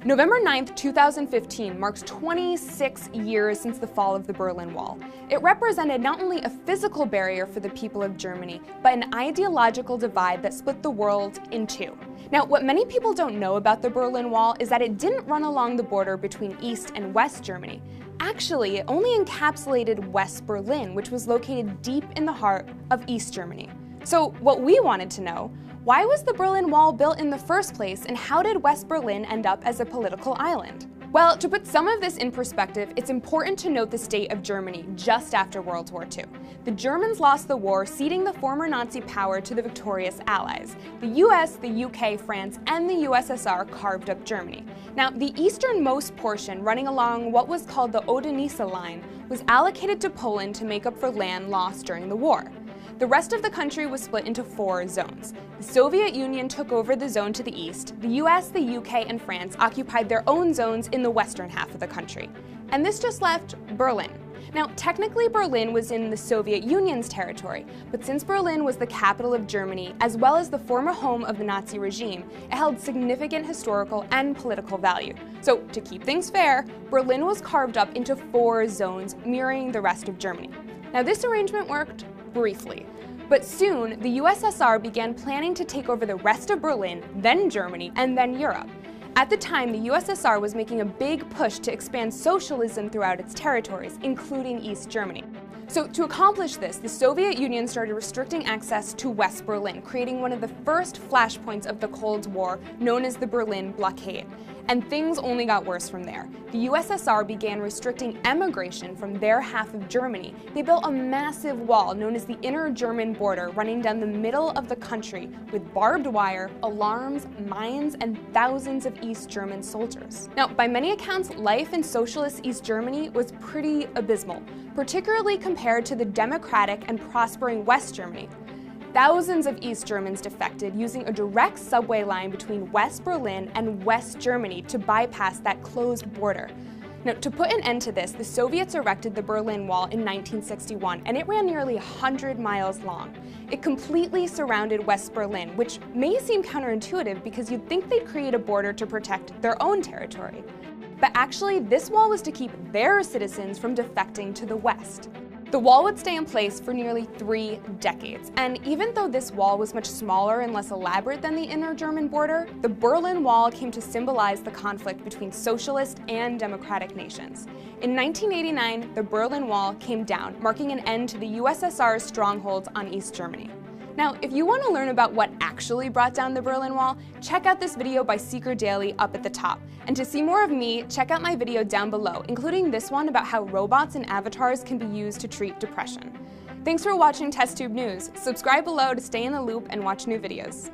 November 9th, 2015 marks 26 years since the fall of the Berlin Wall. It represented not only a physical barrier for the people of Germany, but an ideological divide that split the world in two. Now, what many people don't know about the Berlin Wall is that it didn't run along the border between East and West Germany. Actually, it only encapsulated West Berlin, which was located deep in the heart of East Germany. So what we wanted to know, why was the Berlin Wall built in the first place, and how did West Berlin end up as a political island? Well, to put some of this in perspective, it's important to note the state of Germany just after World War II. The Germans lost the war, ceding the former Nazi power to the victorious Allies. The US, the UK, France, and the USSR carved up Germany. Now, the easternmost portion, running along what was called the Oder-Neisse line, was allocated to Poland to make up for land lost during the war. The rest of the country was split into 4 zones. The Soviet Union took over the zone to the east. The US, the UK, and France occupied their own zones in the western half of the country. And this just left Berlin. Now, technically Berlin was in the Soviet Union's territory, but since Berlin was the capital of Germany, as well as the former home of the Nazi regime, it held significant historical and political value. So, to keep things fair, Berlin was carved up into 4 zones, mirroring the rest of Germany. Now, this arrangement worked briefly. But soon, the USSR began planning to take over the rest of Berlin, then Germany, and then Europe. At the time, the USSR was making a big push to expand socialism throughout its territories, including East Germany. So to accomplish this, the Soviet Union started restricting access to West Berlin, creating one of the first flashpoints of the Cold War, known as the Berlin Blockade. And things only got worse from there. The USSR began restricting emigration from their half of Germany. They built a massive wall known as the Inner German Border, running down the middle of the country with barbed wire, alarms, mines, and thousands of East German soldiers. Now, by many accounts, life in socialist East Germany was pretty abysmal, particularly compared to the democratic and prospering West Germany. Thousands of East Germans defected using a direct subway line between West Berlin and West Germany to bypass that closed border. Now, to put an end to this, the Soviets erected the Berlin Wall in 1961, and it ran nearly 100 miles long. It completely surrounded West Berlin, which may seem counterintuitive because you'd think they'd create a border to protect their own territory. But actually, this wall was to keep their citizens from defecting to the West. The wall would stay in place for nearly 3 decades, and even though this wall was much smaller and less elaborate than the Inner German border, the Berlin Wall came to symbolize the conflict between socialist and democratic nations. In 1989, the Berlin Wall came down, marking an end to the USSR's strongholds on East Germany. Now, if you want to learn about what actually brought down the Berlin Wall, check out this video by Seeker Daily up at the top. And to see more of me, check out my video down below, including this one about how robots and avatars can be used to treat depression. Thanks for watching TestTube News. Subscribe below to stay in the loop and watch new videos.